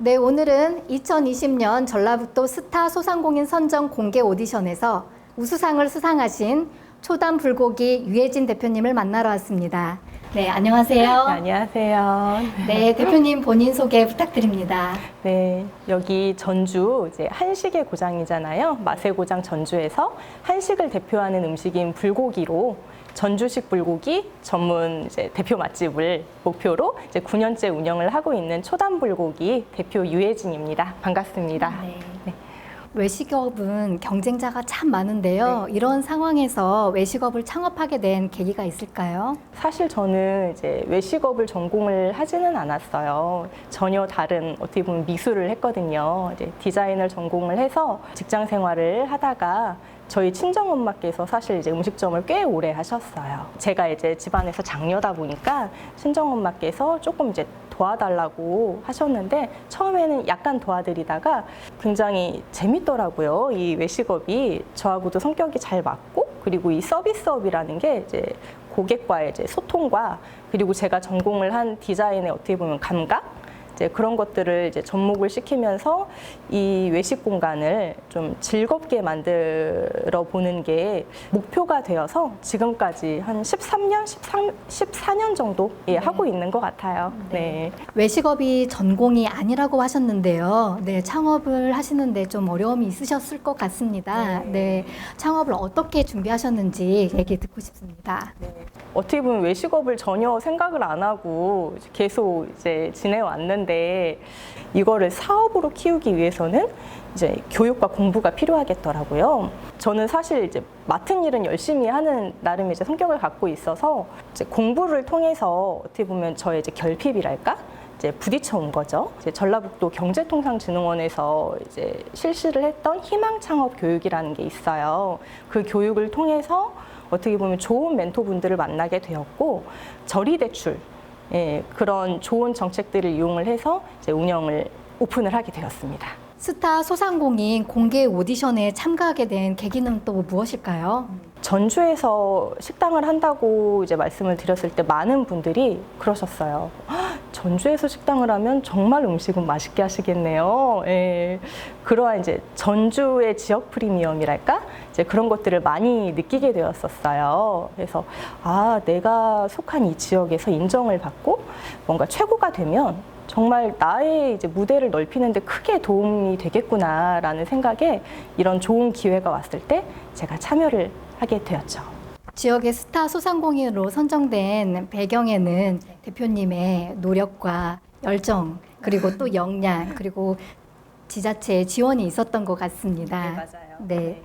네, 오늘은 2020년 전라북도 스타 소상공인 선정 공개 오디션에서 우수상을 수상하신 초담 불고기 유혜진 대표님을 만나러 왔습니다. 네, 안녕하세요. 네, 안녕하세요. 네, 대표님 본인 소개 부탁드립니다. 네, 여기 전주 이제 한식의 고장이잖아요. 맛의 고장 전주에서 한식을 대표하는 음식인 불고기로 전주식 불고기 전문 이제 대표 맛집을 목표로 이제 9년째 운영을 하고 있는 초담 불고기 대표 유혜진입니다. 반갑습니다. 네. 외식업은 경쟁자가 참 많은데요. 네. 이런 상황에서 외식업을 창업하게 된 계기가 있을까요? 사실 저는 이제 외식업을 전공을 하지는 않았어요. 전혀 다른 어떻게 보면 미술을 했거든요. 이제 디자인을 전공을 해서 직장 생활을 하다가 저희 친정엄마께서 사실 이제 음식점을 꽤 오래 하셨어요. 제가 이제 집안에서 장녀다 보니까 친정엄마께서 조금 이제 도와달라고 하셨는데 처음에는 약간 도와드리다가 굉장히 재밌더라고요. 이 외식업이 저하고도 성격이 잘 맞고 그리고 이 서비스업이라는 게 이제 고객과의 이제 소통과 그리고 제가 전공을 한 디자인의 어떻게 보면 감각 이제 그런 것들을 이제 접목을 시키면서 이 외식 공간을 좀 즐겁게 만들어 보는 게 목표가 되어서 지금까지 한 13년, 14년 정도 하고 있는 것 같아요. 네. 외식업이 전공이 아니라고 하셨는데요. 네, 창업을 하시는데 좀 어려움이 있으셨을 것 같습니다. 네, 창업을 어떻게 준비하셨는지 얘기 듣고 싶습니다. 네. 어떻게 보면 외식업을 전혀 생각을 안 하고 계속 이제 지내왔는데 이거를 사업으로 키우기 위해서는 이제 교육과 공부가 필요하겠더라고요. 저는 사실 이제 맡은 일은 열심히 하는 나름 이제 성격을 갖고 있어서 이제 공부를 통해서 어떻게 보면 저의 이제 결핍이랄까? 이제 부딪혀 온 거죠. 이제 전라북도 경제통상진흥원에서 이제 실시를 했던 희망 창업 교육이라는 게 있어요. 그 교육을 통해서 어떻게 보면 좋은 멘토분들을 만나게 되었고 저리대출 그런 좋은 정책들을 이용을 해서 이제 운영을 오픈을 하게 되었습니다. 스타 소상공인 공개 오디션에 참가하게 된 계기는 또 무엇일까요? 전주에서 식당을 한다고 이제 말씀을 드렸을 때 많은 분들이 그러셨어요. 전주에서 식당을 하면 정말 음식은 맛있게 하시겠네요. 예. 그러한 이제 전주의 지역 프리미엄이랄까? 이제 그런 것들을 많이 느끼게 되었었어요. 그래서 내가 속한 이 지역에서 인정을 받고 뭔가 최고가 되면 정말 나의 이제 무대를 넓히는 데 크게 도움이 되겠구나라는 생각에 이런 좋은 기회가 왔을 때 제가 참여를 하게 되었죠. 지역의 스타 소상공인으로 선정된 배경에는 대표님의 노력과 열정, 그리고 또 역량, 그리고 지자체의 지원이 있었던 것 같습니다. 네, 맞아요. 네.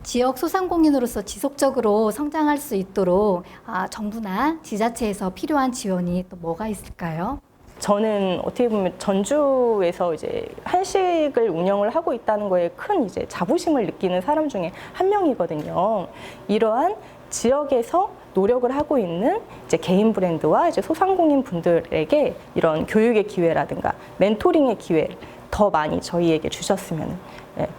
지역 소상공인으로서 지속적으로 성장할 수 있도록 정부나 지자체에서 필요한 지원이 또 뭐가 있을까요? 저는 어떻게 보면 전주에서 이제 한식을 운영을 하고 있다는 거에 큰 이제 자부심을 느끼는 사람 중에 한 명이거든요. 이러한 지역에서 노력을 하고 있는 이제 개인 브랜드와 이제 소상공인 분들에게 이런 교육의 기회라든가 멘토링의 기회를 더 많이 저희에게 주셨으면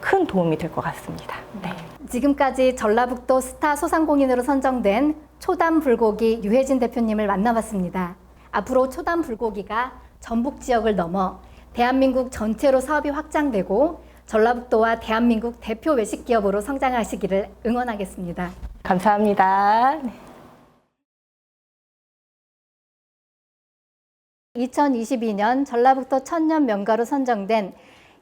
큰 도움이 될 것 같습니다. 네. 지금까지 전라북도 스타 소상공인으로 선정된 초담 불고기 유혜진 대표님을 만나봤습니다. 앞으로 초담 불고기가 전북 지역을 넘어 대한민국 전체로 사업이 확장되고 전라북도와 대한민국 대표 외식 기업으로 성장하시기를 응원하겠습니다. 감사합니다. 2022년 전라북도 천년 명가로 선정된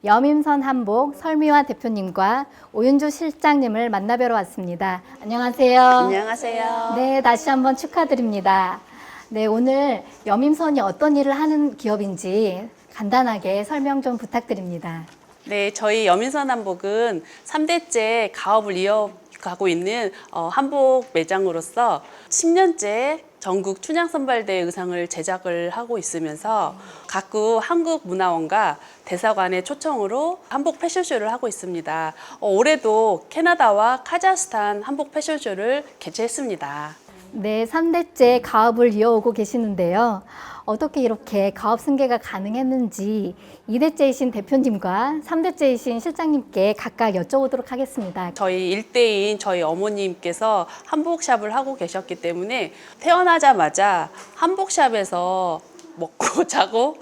여민선 한복 설미화 대표님과 오윤주 실장님을 만나뵈러 왔습니다. 안녕하세요. 안녕하세요. 네, 다시 한번 축하드립니다. 네, 오늘 여민선이 어떤 일을 하는 기업인지 간단하게 설명 좀 부탁드립니다. 네, 저희 여민선 한복은 3대째 가업을 이어가고 있는 한복 매장으로서 10년째 전국 춘향선발대 의상을 제작을 하고 있으면서 각구 한국문화원과 대사관의 초청으로 한복 패션쇼를 하고 있습니다. 올해도 캐나다와 카자흐스탄 한복 패션쇼를 개최했습니다. 네, 3대째 가업을 이어오고 계시는데요. 어떻게 이렇게 가업 승계가 가능했는지 2대째이신 대표님과 3대째이신 실장님께 각각 여쭤보도록 하겠습니다. 저희 일대인 저희 어머님께서 한복샵을 하고 계셨기 때문에 태어나자마자 한복샵에서 먹고 자고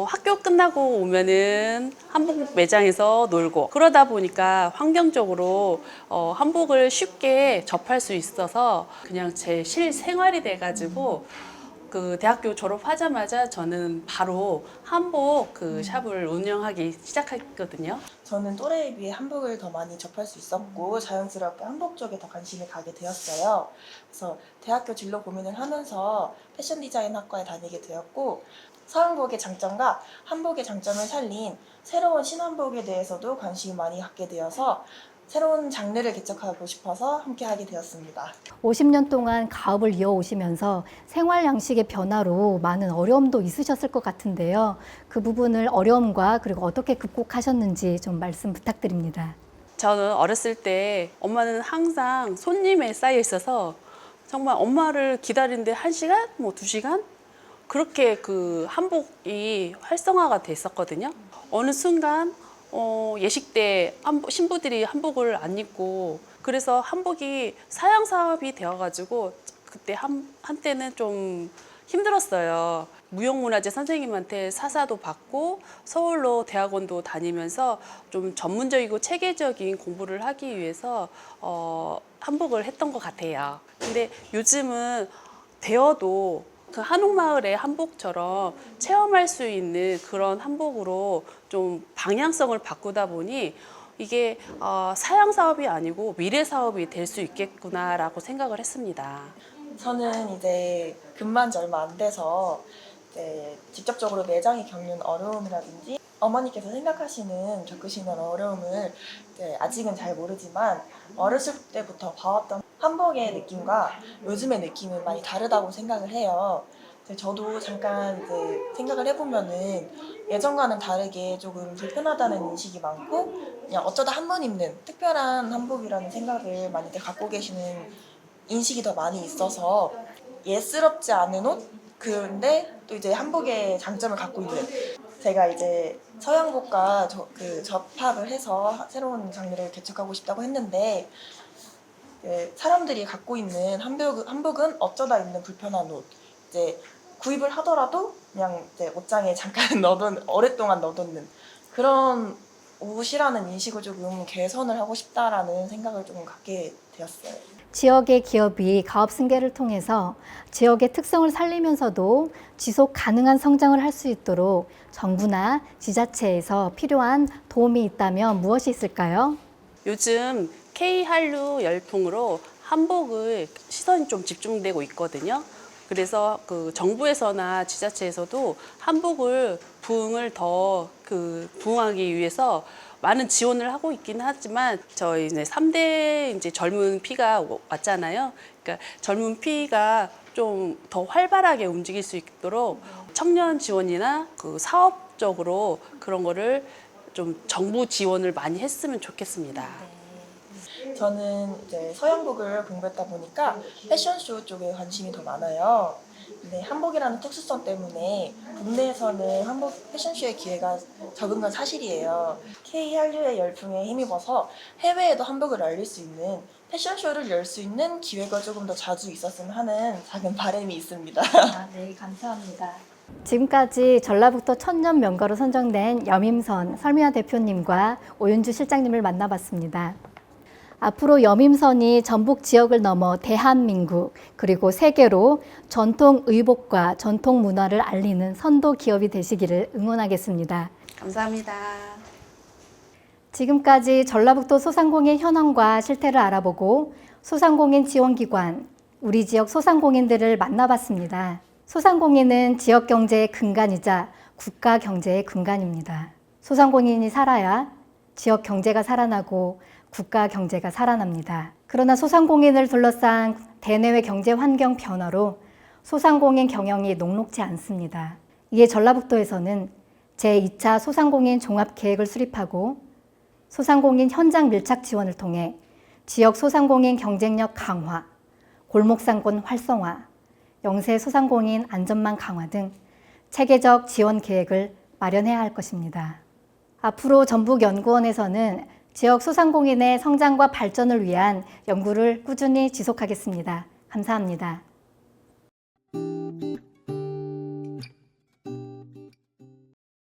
학교 끝나고 오면은 한복 매장에서 놀고 그러다 보니까 환경적으로 한복을 쉽게 접할 수 있어서 그냥 제 실생활이 돼가지고 그 대학교 졸업하자마자 저는 바로 한복 그 샵을 운영하기 시작했거든요. 저는 또래에 비해 한복을 더 많이 접할 수 있었고 자연스럽게 한복 쪽에 더 관심이 가게 되었어요. 그래서 대학교 진로 고민을 하면서 패션 디자인 학과에 다니게 되었고 서양복의 장점과 한복의 장점을 살린 새로운 신한복에 대해서도 관심이 많이 갖게 되어서 새로운 장르를 개척하고 싶어서 함께 하게 되었습니다. 50년 동안 가업을 이어오시면서 생활 양식의 변화로 많은 어려움도 있으셨을 것 같은데요. 그 부분을 어려움과 그리고 어떻게 극복하셨는지 좀 말씀 부탁드립니다. 저는 어렸을 때 엄마는 항상 손님에 쌓여 있어서 정말 엄마를 기다리는데 1시간, 뭐 2시간? 그렇게 그 한복이 활성화가 됐었거든요. 어느 순간 예식 때 신부들이 한복을 안 입고 그래서 한복이 사양 사업이 되어가지고 그때 한때는 좀 힘들었어요. 무형문화재 선생님한테 사사도 받고 서울로 대학원도 다니면서 좀 전문적이고 체계적인 공부를 하기 위해서 한복을 했던 것 같아요. 근데 요즘은 배워도 그 한옥마을의 한복처럼 체험할 수 있는 그런 한복으로 좀 방향성을 바꾸다 보니 이게 사양 사업이 아니고 미래 사업이 될 수 있겠구나라고 생각을 했습니다. 저는 이제 근무한 지 얼마 안 돼서 이제 직접적으로 매장이 겪는 어려움이라든지 어머니께서 겪으시는 어려움을 이제 아직은 잘 모르지만 어렸을 때부터 봐왔던 한복의 느낌과 요즘의 느낌은 많이 다르다고 생각을 해요. 저도 잠깐 이제 생각을 해보면은 예전과는 다르게 조금 불편하다는 인식이 많고 그냥 어쩌다 한 번 입는 특별한 한복이라는 생각을 많이들 갖고 계시는 인식이 더 많이 있어서 예스럽지 않은 옷? 그런데 또 이제 한복의 장점을 갖고 있는 제가 이제 서양복과 접합을 해서 새로운 장르를 개척하고 싶다고 했는데 사람들이 갖고 있는 한복은 어쩌다 입는 불편한 옷 이제 구입을 하더라도 그냥 이제 옷장에 잠깐 오랫동안 넣어놓는 그런 옷이라는 인식을 조금 개선을 하고 싶다라는 생각을 조금 갖게 되었어요. 지역의 기업이 가업 승계를 통해서 지역의 특성을 살리면서도 지속 가능한 성장을 할 수 있도록 정부나 지자체에서 필요한 도움이 있다면 무엇이 있을까요? 요즘 K한류 열풍으로 한복을 시선이 좀 집중되고 있거든요. 그래서 그 정부에서나 지자체에서도 한복을 부흥을 더 부흥하기 위해서 많은 지원을 하고 있긴 하지만 저희 이제 3대 이제 젊은 피가 왔잖아요. 그러니까 젊은 피가 좀 더 활발하게 움직일 수 있도록 청년 지원이나 그 사업적으로 그런 거를 좀 정부 지원을 많이 했으면 좋겠습니다. 저는 이제 서양복을 공부했다 보니까 패션쇼 쪽에 관심이 더 많아요. 근데 한복이라는 특수성 때문에 국내에서는 한복 패션쇼의 기회가 적은 건 사실이에요. K한류의 열풍에 힘입어서 해외에도 한복을 알릴 수 있는 패션쇼를 열 수 있는 기회가 조금 더 자주 있었으면 하는 작은 바람이 있습니다. 네, 감사합니다. 지금까지 전라북도 천년 명가로 선정된 여밈선 설미화 대표님과 오윤주 실장님을 만나봤습니다. 앞으로 여밈선이 전북 지역을 넘어 대한민국 그리고 세계로 전통 의복과 전통 문화를 알리는 선도 기업이 되시기를 응원하겠습니다. 감사합니다. 지금까지 전라북도 소상공인 현황과 실태를 알아보고 소상공인 지원기관, 우리 지역 소상공인들을 만나봤습니다. 소상공인은 지역 경제의 근간이자 국가 경제의 근간입니다. 소상공인이 살아야 지역 경제가 살아나고 국가 경제가 살아납니다. 그러나 소상공인을 둘러싼 대내외 경제 환경 변화로 소상공인 경영이 녹록지 않습니다. 이에 전라북도에서는 제2차 소상공인 종합계획을 수립하고 소상공인 현장 밀착 지원을 통해 지역 소상공인 경쟁력 강화, 골목상권 활성화, 영세 소상공인 안전망 강화 등 체계적 지원 계획을 마련해야 할 것입니다. 앞으로 전북연구원에서는 지역 소상공인의 성장과 발전을 위한 연구를 꾸준히 지속하겠습니다. 감사합니다.